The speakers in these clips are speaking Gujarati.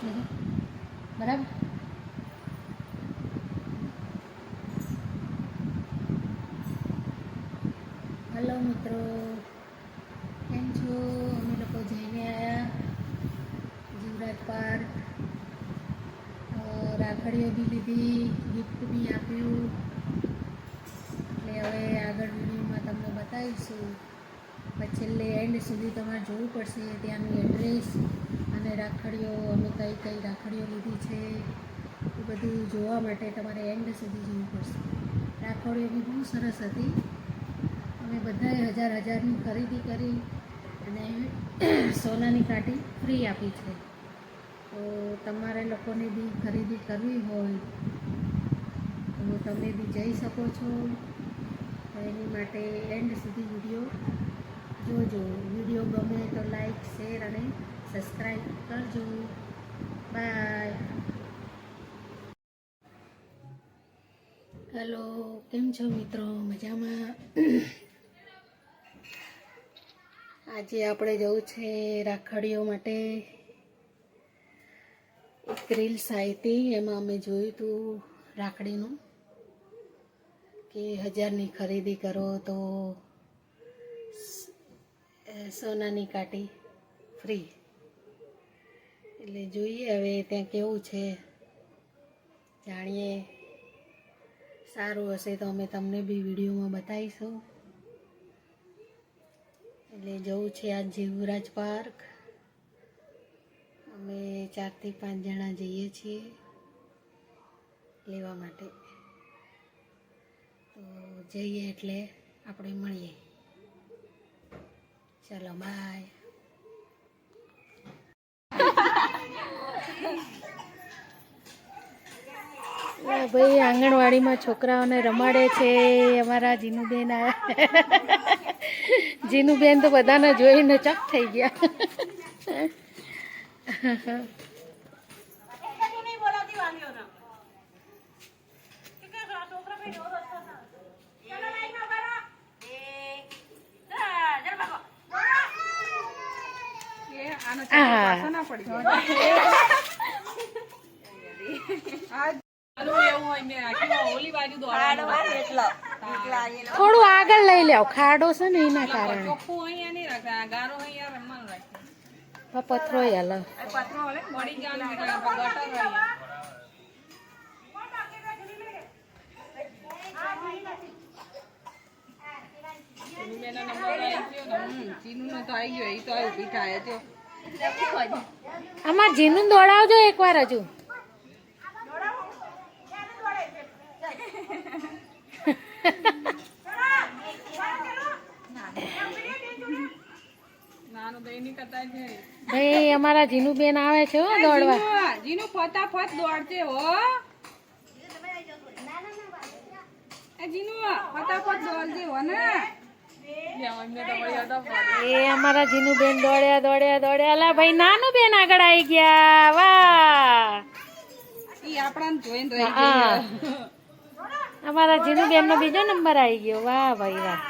દેજો બરાબર. હલો મિત્રો, કેમ છો? અમે લોકો જઈને આવ્યા જીવરાજ પાર્ક. રાખડીઓ બી લીધી, ગિફ્ટ બી આપ્યું. એટલે હવે આગળ વિડીયોમાં તમને બતાવીશું. પછી છેલ્લે એન્ડ સુધી તમારે જોવું પડશે ત્યાંનું એડ્રેસ અને રાખડીઓ, અમે કઈ કઈ રાખડીઓ લીધી છે એ બધું જોવા માટે તમારે એન્ડ સુધી જોવું પડશે. રાખડીઓ બી બહુ સરસ હતી. અમે બધાએ હજારની ખરીદી કરી અને સોનાની કાંટી ફ્રી આપી છે. તો તમારે લોકોને બી ખરીદી કરવી હોય તો તમે બી જઈ શકો છો. તો એની માટે એન્ડ સુધી વિડીયો જોજો. વિડીયો ગમે તો લાઈક, શેર અને સબસ્ક્રાઈબ કરજો. બાય. હેલો, કેમ છો મિત્રો? મજામાં? આજે આપણે જવું છે રાખડીઓ માટે. એક રીલ્સ આવી હતી, એમાં અમે જોયું હતું રાખડીનું કે 1000ની ખરીદી કરો તો સોનાની કાંટી ફ્રી. એટલે જોઈએ હવે ત્યાં કેવું છે, જાણીએ. સારું હશે તો અમે તમને બી વિડીયોમાં બતાવીશું. એટલે જવું છે આ જીવરાજ પાર્ક. અમે 4 થી 5 જણા જઈએ છીએ લેવા માટે. તો જઈએ એટલે આપણે મળીએ. ચાલો, બાય. ભાઈ આંગણવાડીમાં છોકરાઓને રમાડે છે. અમારા જીનુબેન આવ્યા. જીનુબેન તો બધાને જોઈને ચક થઈ ગયા. થોડું આગળ લઈ લે, ખાડો છે ને એના કારણે પથરો હાલ. અમાર જીનું દોડાવજો એકવાર હજુ. ભાઈ અમારા જીનુબેન આવે છે હો દોડવા. જીનુ ફટાફટ દોડતે હો. જીનુ ફટાફટ દોડજે હો ને. એ અમારા જીનુબેન દોડ્યા દોડ્યા દોડ્યા. અલા ભાઈ નાનું બેન આગળ આવી ગયા. વાહ, ઈ આપણાને જોઈને રહી ગયા. અમારા જીનુબેન નો બીજો નંબર આવી ગયો. વાહ ભાઈ વાહ.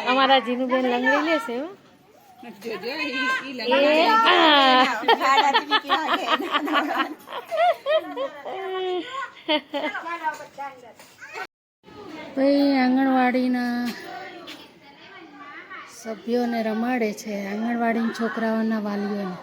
અમારા જીનુબેન લંગડી લેશે હો. ભાઈ આંગણવાડીના સભ્યોને રમાડે છે, આંગણવાડીના છોકરાઓના વાલીઓને.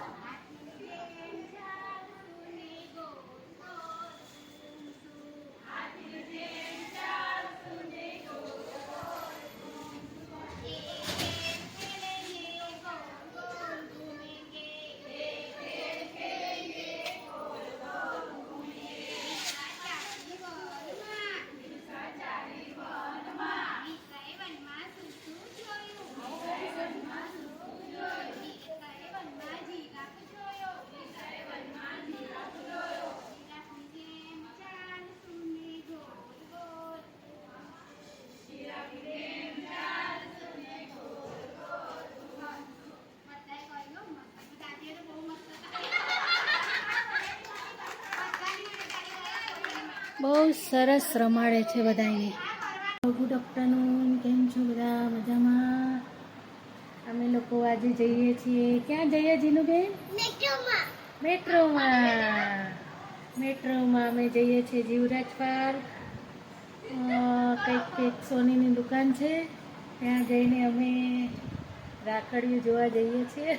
બહુ સરસ રમાડે છે બધાને. ગુડ આફ્ટરનૂન, કેમ છો બધા? મજામાં? અમે લોકો આજે જઈએ છીએ, ક્યાં જઈએ જીનુબેન? મેટ્રોમાં અમે જઈએ છીએ જીવરાજ પાર્ક. કંઈક સોનીની દુકાન છે, ત્યાં જઈને અમે રાખડીઓ જોવા જઈએ છીએ.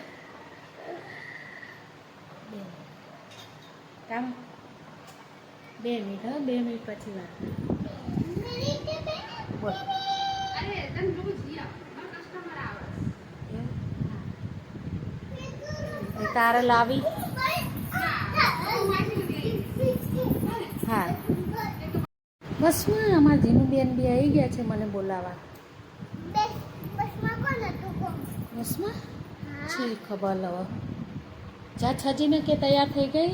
કામ 2 મિનિટ, 2 મિનિટ પછી વાત. બોલ. તારે લાવી? હા, બસમાં અમારા જીનુબેન બી આવી ગયા છે મને બોલાવા. બસમાં છે ખબર લવ. જા છજીને કે તૈયાર થઈ ગઈ?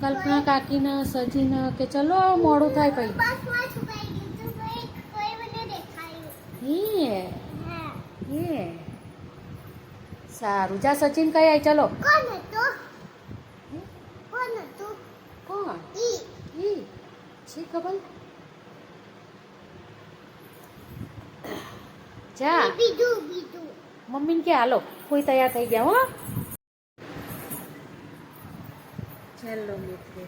કલ્પના કાકીને સજીને કે ચલો મોડું થાય પછી. હે સારું, જા સચિન કઈ આય ચલો. કોણ? ઈ છી ખબર. જા મમ્મીને કે હાલો કોઈ તૈયાર થઈ ગયા હો. ચાલો મિત્રો,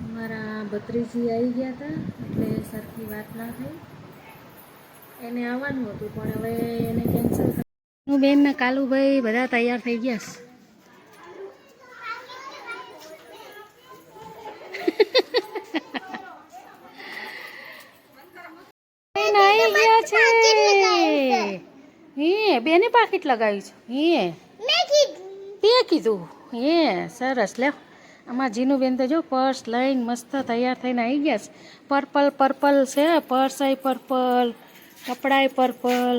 અમારા ભત્રીજી આવી ગયા હતા એટલે સરખી વાત ના થઈ. એને આવવાનું હતું પણ હવે એને કેન્સલ થયું. બેન ને કાલુભાઈ બધા તૈયાર થઈ ગયા છે. હે બેને પાકીટ લગાવ્યું છે. તે કીધું હે સરસ. લે આમાં જીનુબેન તો જો પર્સ લઈને મસ્ત તૈયાર થઈને આવી ગયા છે. પર્પલ છે પર્સ, પર્પલ કપડાય પર્પલ.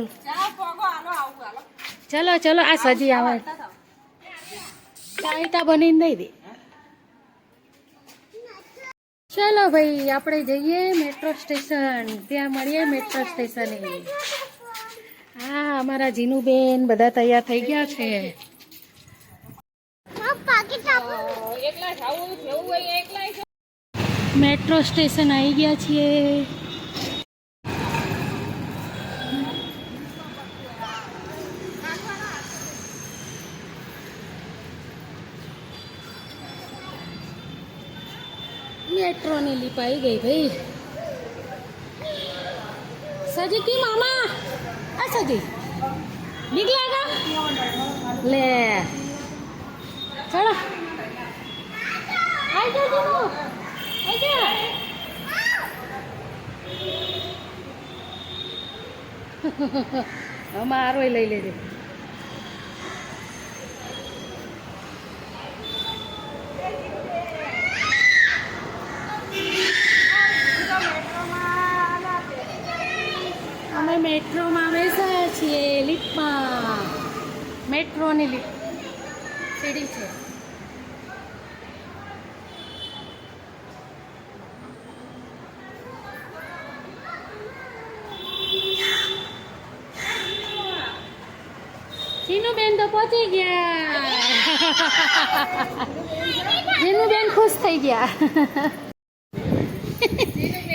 ચલો આ સજી આવે ટાઈટા બનીને દઈ દે. ચલો ભાઈ આપણે જઈએ મેટ્રો સ્ટેશન, ત્યાં મળીએ મેટ્રો સ્ટેશને. હા અમારા જીનુબેન બધા તૈયાર થઈ ગયા છે. મેટ્રો સ્ટેશન આવી ગયા છીએ. મેટ્રોની લીપ આવી ગઈ ભાઈ. સજી કી મામા આ સજી નીકળ્યા લે. ચલો આઈ જા જીનુ, આઈ જા. અમારોય લઈ લેજે. અમે મેટ્રોમાં બેસાયા છીએ, લિફ્ટમાં. મેટ્રોની લિફ્ટ સીડી છે. જીનુબેન તો પહોંચી ગયા. જીનુબેન ખુશ થઈ ગયા.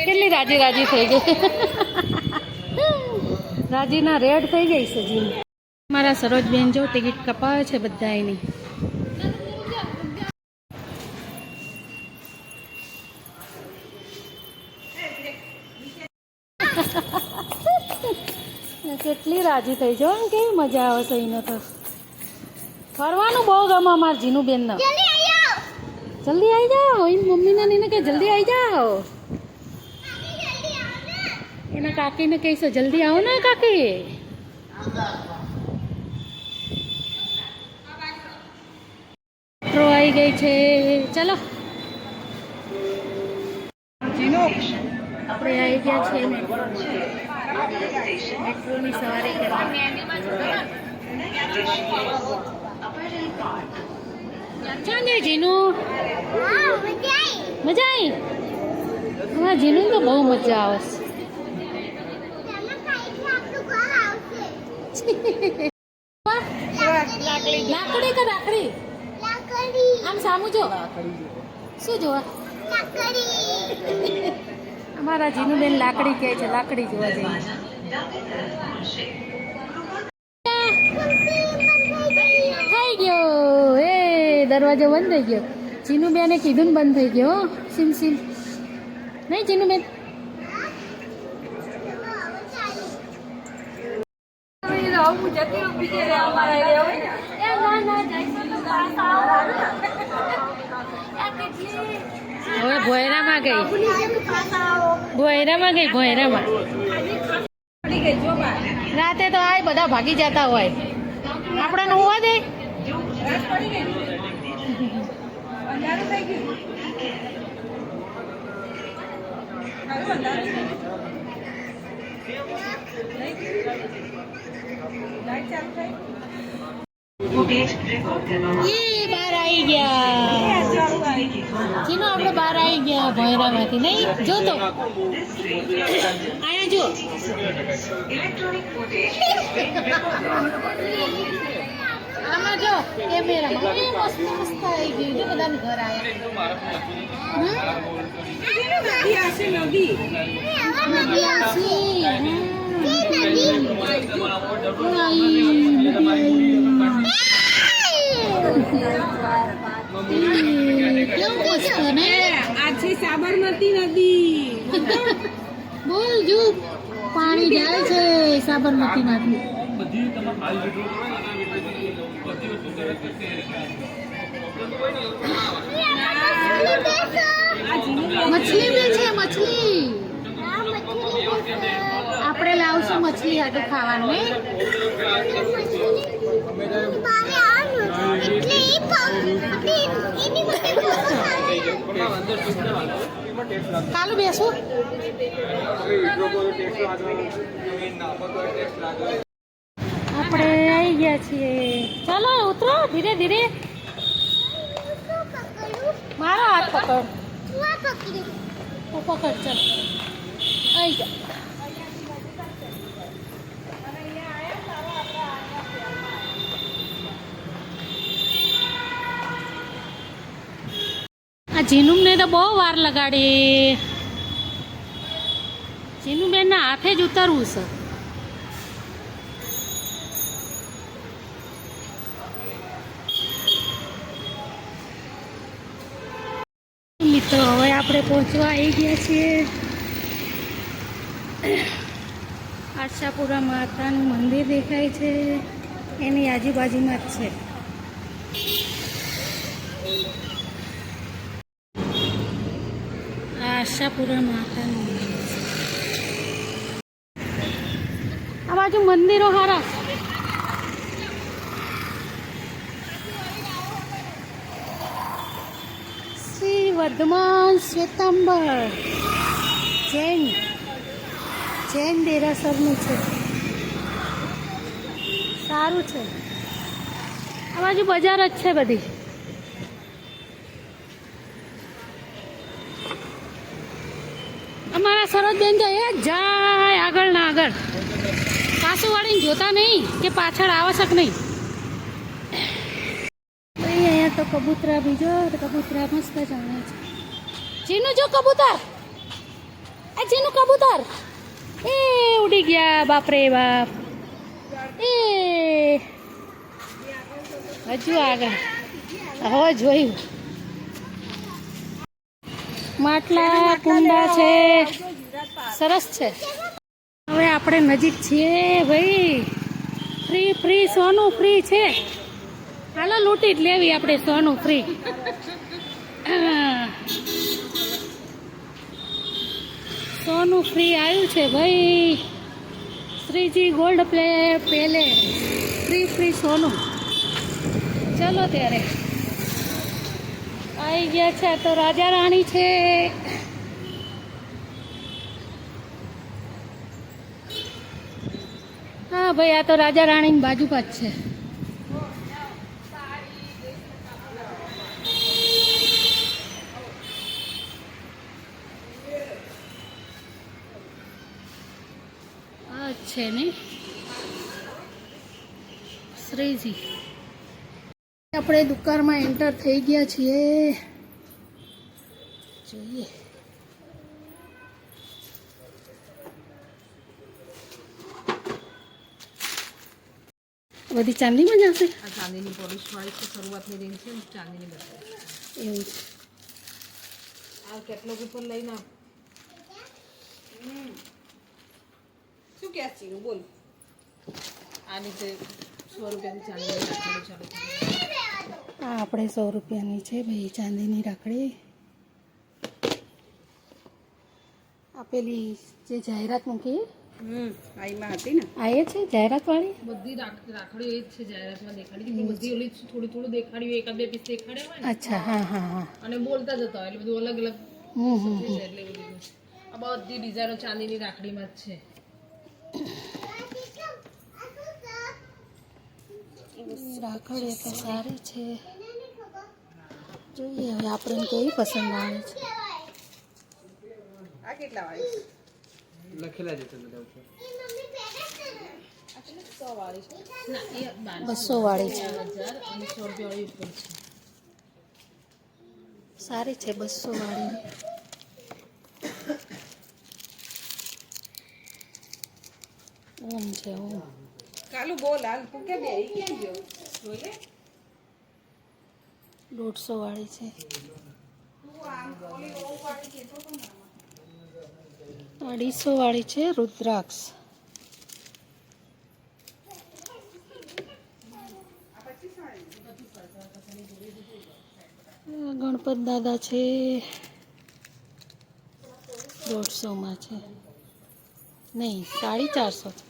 કેટલી રાજી થઈ ગઈ. રાજીના રેડ થઈ ગઈ છે જીનુ. મારા સરોજબેન જો ટિકિટ કપાવે છે બધા એની. કેટલી રાજી થઈ જો, કેવી મજા આવે છે એને તો. ફરવાનું બહુ ગમે અમારા જીનુબેન ને. જલ્દી આવી જાઓ. એની મમ્મીને એને કે જલ્દી આવી જાઓ. એના કાકીને કહીશ જલ્દી આવો ને કાકી. મેટ્રો આવી ગઈ છે. ચલો આપણે આવી ગયા છીએ મેટ્રોની સવારી કરવા. ક્યાં જાય જીનુ? મજા આવી? હા જીનુ તો બહુ મજા આવે છે. લાકડી કે રાખડી? આમ સામું જો. શું જોવા? અમારા જીનુબેન લાકડી કહે છે, લાકડી જોવા જઈએ. થઈ ગયો એ દરવાજો બંધ થઈ ગયો. જીનુબેને કીધું ને બંધ થઈ ગયો. સીમ સીમ નહીં જીનુબેન. હવે ભોયરામાં ગઈ, ભોયરામાં ગઈ, ભોયરામાં. રાતે તો આ બધા ભાગી જતા હોય, આપણે હોવા દે. બહાર આવી ગયા ચીનો, આપણે બહાર આવી ગયા ભોયરામાંથી. નહીં જોતો આયા જો. આમાં જો કેમેરામાં એ મસ્ત મસ્ત આવી ગયું. જો બધાને ઘર આ સાબરમતી નદી. બોલ જો પાણી જાય છે સાબરમતી માંથી. મછલી બી છે, મછલી. આપણે લાવશું મછલી હાટું ખાવાનું. કાલું બેસું. આપણે આવી ગયા છીએ. ચાલો ઉતરો ધીરે ધીરે. મારો હાથ પકડ. તું પકડ. ચાલ આવી જા. આ જીનુમને તો બહુ વાર લગાડી. જીનુબેનના હાથે જ ઉતરવું છે. મિત્રો હવે આપણે પહોંચવા આવી ગયા છીએ. આશાપુરા માતાનું મંદિર દેખાય છે, એની આજુબાજુમાં જ છે. આશાપુરા માતાનું મંદિર છે. આ બાજુ મંદિરો સારા. શ્રી વર્ધમાન શ્વેતાંબર જૈન દેરાસરનું છે. સારું છે. આ બાજુ બજાર જ છે બધી. અમારા સરોજબેન તો એ જાય આગળ ના આગળ, પાછું વાળીને જોતા નહીં કે પાછળ આવશ્યક નહીં. અહીંયા તો કબૂતરા બીજો, કબૂતરા મસ્ત જાણે છે. જીનું જો કબૂતર, એ જીનું કબૂતર એ ઉડી ગયા. બાપરે બાપ. એ હજુ આગળ હવે જોયું. માટલા કુંડા છે, સરસ છે. હવે આપણે નજીક છીએ ભાઈ. ફ્રી ફ્રી સોનું ફ્રી છે. હાલો લૂંટી જ લેવી આપણે સોનું ફ્રી. સોનું ફ્રી આવ્યું છે ભાઈ. Shriji gold palace free free સોનું. ચલો ત્યારે આવી ગયા છે. તો રાજા રાણી છે. હા ભાઈ, આ તો રાજા રાણીની બાજુ જ છે. આ છે ને શ્રીજી. આપણે દુકાનમાં એન્ટર થઈ ગયા છીએ. જોઈએ. બધી ચાંદીમાં જ હશે આ ચાંદીની પોલિશ વાળી છે, શરૂઆતની રેન્જ છે ને ચાંદીની બતાવે એવું છે. આ કેટલોગ ઉપર લઈને આપ. શું કહે છે બોલ. આ રીતે 100 રૂપિયાની ચાંદીની રાખડી ચાલુ થઈ. આ આપણે 100 રૂપિયાની છે ભાઈ ચાંદીની રાખડી. આપેલી જે જાહેરાત મૂકી આઈમાં હતી ને આ એ છે જાહેરાત વાળી. બધી રાખડીઓ એ જ છે જાહેરાતમાં દેખાડી હતી. બધી ઓલી થોડું દેખાડ્યું, એકાદ બે પીસ દેખાડ્યા હોય ને. અચ્છા, હા હા હા. અને બોલતા જતા હોય એટલે બધું અલગ અલગ છે એટલે બધું. આ બધી ડિઝાઇનો ચાંદીની રાખડીમાં જ છે. રાખડી તો સારી છે. જોઈએ હવે આપણને કેવી પસંદ આવે છે. આ કેટલા વાળી છે? લખેલા છે બધા ઉપર. આ કેટલી 100 વાળી છે? ના એ 200 વાળી છે. 1000 અને 100 રૂપિયા વાળી ઉપર છે. સારી છે 200 વાળી. ઓમ છે ઓમ. કાલુ બોલ હાલ તું કે બે કેમ ગયો જોઈ લે. 150 વાળી છે. તું આમ ઓલી ઓ વાળી કેતો તો ને 250 વાળી છે રુદ્રાક્ષ. ગણપત દાદા છે 150 માં છે. નહીં 450 છે.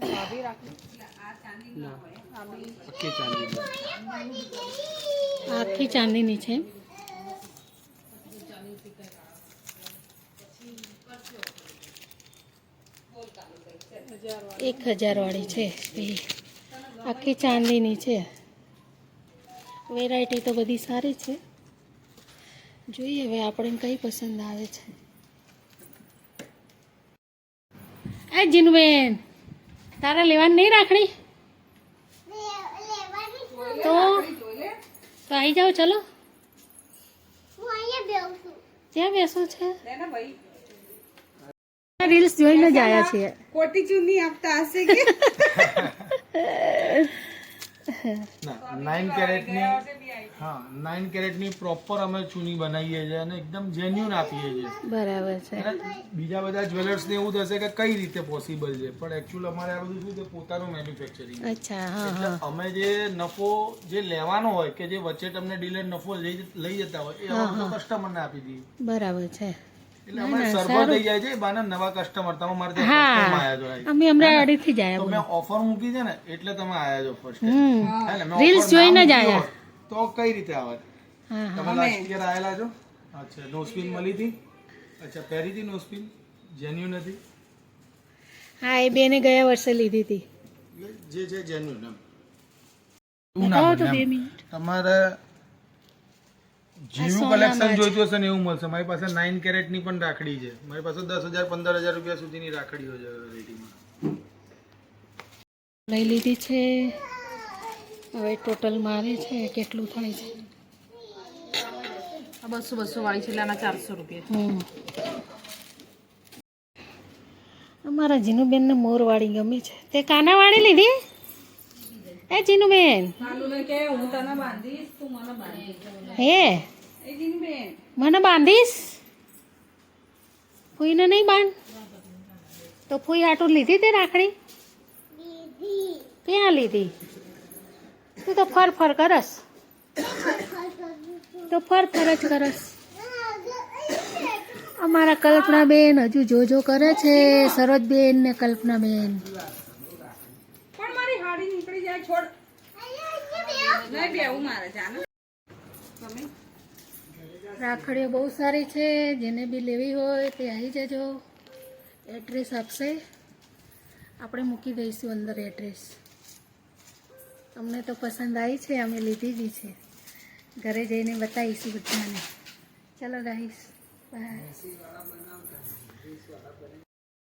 ભાભી રાખી આ ચાંદી ના હોય આ બી આખી ચાંદી. આખી ચાંદીની છે. ચાંદી 1000 વાળી છે. આખી ચાંદીની છે. વેરાયટી તો બધી સારી છે. જોઈએ હવે આપણે કઈ પસંદ આવે છે. એ જીનુબેન તારા લેવાની નહીં રાખડી? તો આવી જાઓ ચલો. ક્યાં બેસો છે? લેના ભાઈ રીલ્સ જોઈને જ આવ્યા છીએ. કોટી ચૂની આપતા હશે કે ના 9 કેરેટની, હા 9 કેરેટની પ્રોપર અમે ચૂની બનાવીએ છીએ અને એકદમ જેન્યુન આપીએ છીએ. બરાબર છે. અને બીજા બધા જ્વેલર્સને એવું થશે કે કઈ રીતે પોસિબલ છે, પણ એકચ્યુઅલ અમારે આ બધું શું છે પોતાનું મેન્યુફેક્ચરિંગ. અચ્છા, હા એટલે હા. અમે જે નફો જે લેવાનો હોય કે જે વચ્ચે તમને ડીલર નફો લઈ જતા હોય એ અમે કસ્ટમરને આપી દઈએ. બરાબર છે. એટલે અમારે સર્વર થઈ જાય છે બાના નવા કસ્ટમર. તમે મારે ત્યાં હા first time આયા છો. અમે હમણાં અડીથી જ તો આવ્યા. મેં ઓફર મૂકી છે ને એટલે તમે આયા છો ફર્સ્ટ ટાઈમ. હે ને? મેં રીલ્સ offer ના જોઈને જ મૂકી આયા. હોત તો કઈ રીતે આવત? હા હા. તમે લાસ્ટ યર આયેલા છો? અચ્છા, નો સ્પિન મળી હતી? અચ્છા, પહેરી હતી નો સ્પિન? જેન્યુન હતી? હા એ બેને ગયા વર્ષે લીધી હતી. જે છે જેન્યુન એમ. બતાવો તો 2 મિનિટ. તમારે જીરું સોનામાં કલેક્શન જ. જોઈતું હશે ને એવું મળશે. મારી પાસે 9 કેરેટની પણ રાખડી છે. મારી પાસે 10,000 15,000 રૂપિયા સુધીની રાખડીઓ છે વેરાયટીમાં. લઈ લીધી છે. હવે ટોટલ મારે છે કેટલું થાય છે. આ 200 વાળી છે એટલે આના 400 રૂપિયા. અમારા જીનુબેનને મોરવાળી ગમે છે. તે કાનાવાળી લીધી? એ જીનુબેન કાલુને કે હું તને બાંધીશ તું મને બાંધીશ. હે એ જીનબેન મને બાંધીશ? ફૂઈને નહીં બાંધ? તો ફૂઈ આટું લીધી તે રાખડી? ક્યાં લીધી? તું તો ફર ફર કરસ. તો ફર ફર જ કરસ. અમારા કલ્પનાબેન હજુ જોજો કરે છે. સરોજબેન ને કલ્પનાબેન. પણ મારી હાડી નીકળી જાય છોડ. નહીં બેવું મારે જાને તમે રાખડીઓ બહુ સારી છે. જેને બી લેવી હોય તે આવી જજો. એડ્રેસ આપશે, આપણે મૂકી દઈશું અંદર એડ્રેસ. તમને તો પસંદ આવી છે, અમે લીધી બી છે. ઘરે જઈને બતાવીશું બધાને. ચલો ગાઈસ બાય.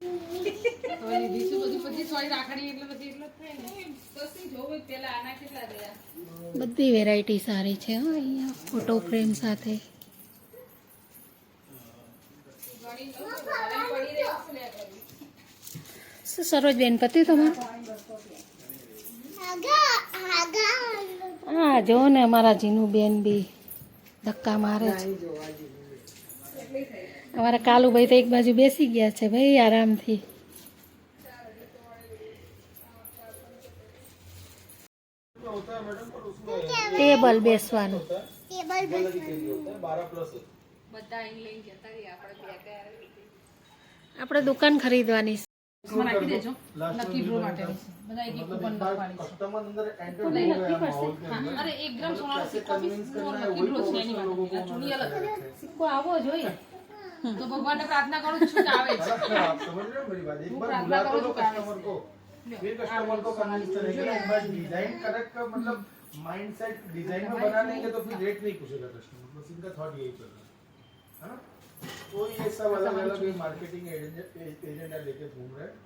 હવે લીધીશું બધું, પછી સોય રાખડી એટલે પછી એટલો જ થાય ને. સસ્તી જોવું પેલા આના કેટલા થયા? બધી વેરાયટી સારી છે હો અહીંયા ફોટો ફ્રેમ સાથે. ઘણી પડી રહી છે લે કરી. શું સરોજબેન પત્યું તમારું? હા જો ને અમારા જીનુબેન બી ધક્કા મારે છે. અમારા કાલુભાઈ તો એક બાજુ બેસી ગયા છે ભાઈ આરામથી. ટેબલ બેસવાનું. બધા અહીં લઈને જતા રહીએ આપણે બે ગયા. આપણે દુકાન ખરીદવાની છે. નાખી દેજો લકી ડ્રો માટે બધા એક કૂપન નાખવાની છે. નહીં, લકી પડશે. હા, અરે 1 ગ્રામ સોનાનો સિક્કો બી લકી ડ્રો છે એની માટે. આ ચૂડી અલગ સિક્કો આવવો જોઈએ. તો ભગવાનને પ્રાર્થના કરું છું કે આવે જ. હું પ્રાર્થના કરું છું કે આવે જ. फिर कस्टमर को कन्विंस करेंगे बस डिजाइन करेक्ट का मतलब माइंडसेट डिजाइन में बना लेंगे तो फिर रेट नहीं पूछेगा कस्टमर बस इनका थॉट यही चल रहा है ना तो ये सब अलग अलग मार्केटिंग एजेंडा लेके घूम रहे हैं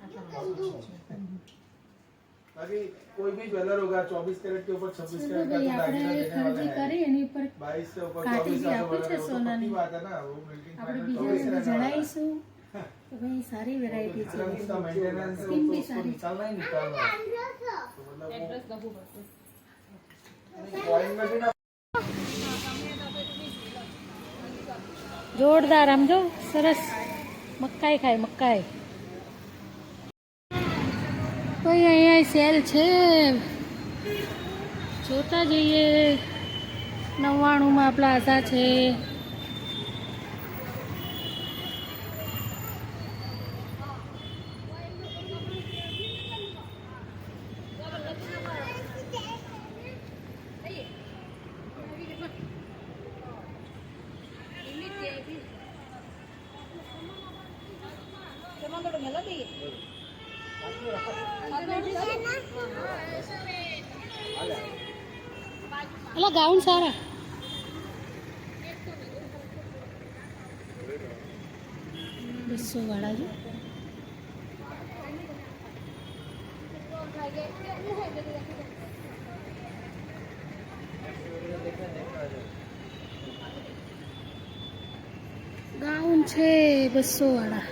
बाकी कोई भी ज्वेलर होगा 24 कैरेट के ऊपर 26 कैरेट का दागीना देने वाला है કરી એની पर 22 से ऊपर काटी 24 भी का આપે છે वाला સોનાની. बात है ना वो मेल्टिंग આપણે फाइनल બીજાને જણાવીશું કે ભાઈ સારી વેરાયટી છે. उसका मेंटेनेंस है स्किन भी उसको सारी निकालना ही निकालना है तो मतलब वो એડ્રેસ લખવું પડશે. कॉइन में भी ना જોરદાર આમ જો સરસ મકાઈ ખાય મકાઈ. ભાઈ અહીંયા સેલ છે જોતા જઈએ. 99 પ્લાઝા છે. અલા ગાઉન સારા. બસો વાળા જો. ગાઉન છે 200 વાળા.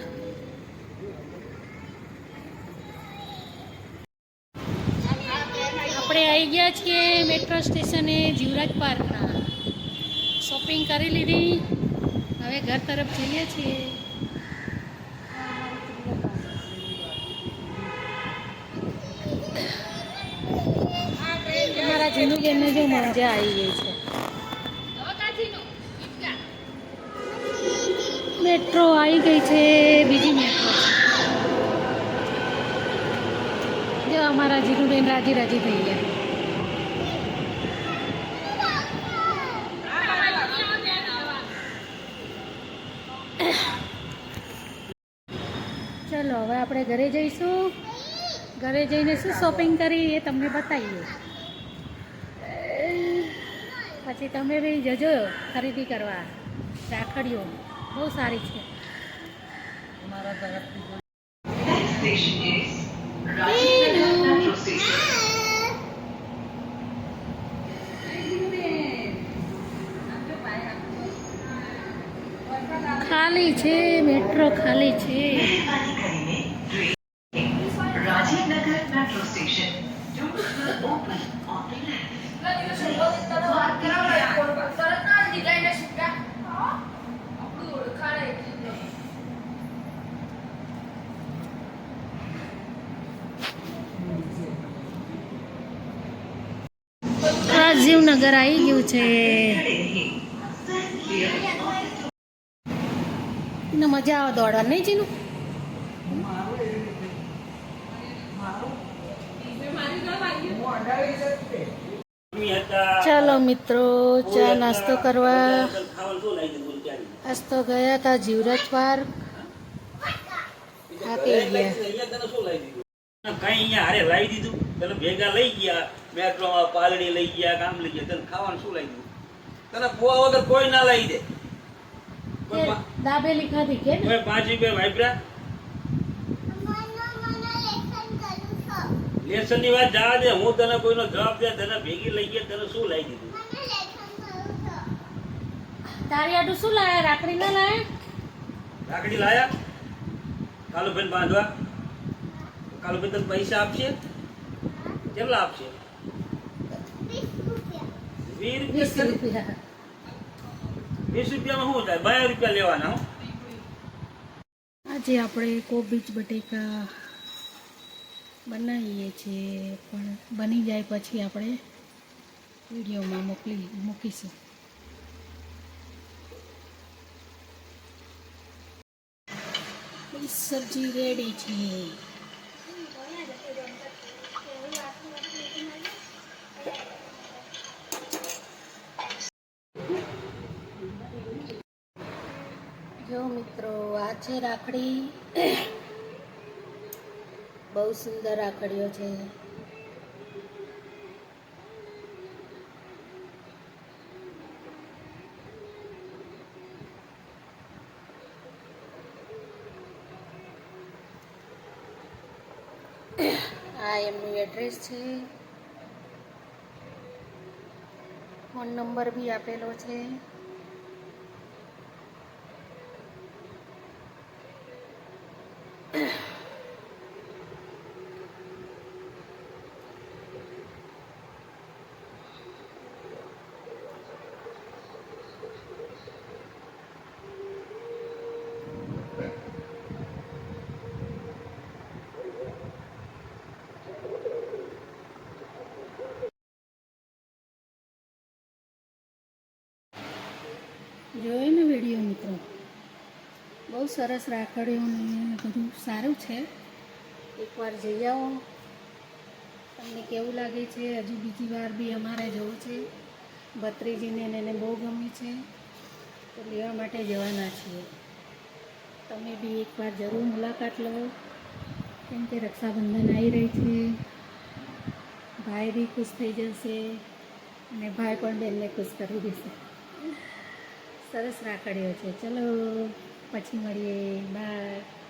આપણે આવી ગયા છીએ મેટ્રો સ્ટેશને જીવરાજ પાર્કના. શોપિંગ કરી લીધી, હવે ઘર તરફ જઈએ છીએ. અમારા જીનુબેનને જો મજા આવી ગઈ છે. મેટ્રો આવી ગઈ છે, બીજી મેટ્રો. જો અમારા જીનુબેન રાજી રાજી થઈ ગયા. ચલો હવે આપણે ઘરે જઈશું. ઘરે જઈને શું શોપિંગ કરી એ તમને બતાવીએ. પછી તમે બી જજો ખરીદી કરવા. રાખડીઓ બહુ સારી છે. અમારા તરફથી ખાલી છે, મેટ્રો ખાલી છે. Rajivnagar metro station open on Rajivnagar આવી ગયું છે. એને મજા આવે દોડવા નહીં જીનું. ચાલો મિત્રો ચા નાસ્તો કરવા. આજ તો ગયા હતા જીવરાજ પાર્ક, થાકી ગયા. કઈ અહીંયા હારે લાવી દીધું, તને ભેગા લઈ ગયા મેટ્રોમાં, પાલડી લઈ ગયા, કામ લઈ ગયા, તને ખાવાનું શું લઈ દીધું? તને પોવા વગર કોઈ ના લઈ દે. દાબેલી ખાધી કે કોઈ 5 રૂપિયા વાપર્યા લેસનની વાત જવા દે, હું તને કોઈનો જવાબ દે, તને ભેગી લઈ ગયા, તને શું લઈ દીધું? તારી આટું શું લાયા? રાખડી ના લાયા? રાખડી લાયા? કાલુભાઈ બાંધવા? કાલુભાઈ તને પૈસા આપશે? કેટલા આપશે? 20 20 રૂપિયા. રૂપિયા. 20 રૂપિયામાં શું થાય? 22 રૂપિયા લેવાના. હો. આજે આપણે કોબીજ બટેકા બનાવીએ છીએ, પણ બની જાય પછી આપણે વિડીયોમાં મૂકીશું. સબ્જી રેડી છે. જો મિત્રો, આ છે રાખડી. બહુ સુંદર રાખડીઓ છે. આ એમનું એડ્રેસ છે, ફોન નંબર બી આપેલો છે. જોયો ને વિડીયો મિત્રો, બહુ સરસ રાખડીઓને બધું સારું છે. એકવાર જઈ આવો, તમને કેવું લાગે છે. હજુ બીજી વાર બી અમારે જવું છે. ભત્રીજીને એને બહુ ગમે છે, તો લેવા માટે જવાના છીએ. તમે બી એકવાર જરૂર મુલાકાત લો, કેમ કે રક્ષાબંધન આવી રહી છે. ભાઈ બી ખુશ થઈ જશે અને ભાઈ પણ બેનને ખુશ કરી દેશે. સરસ રાખડીઓ છે. ચલો પછી મળીએ. બાય.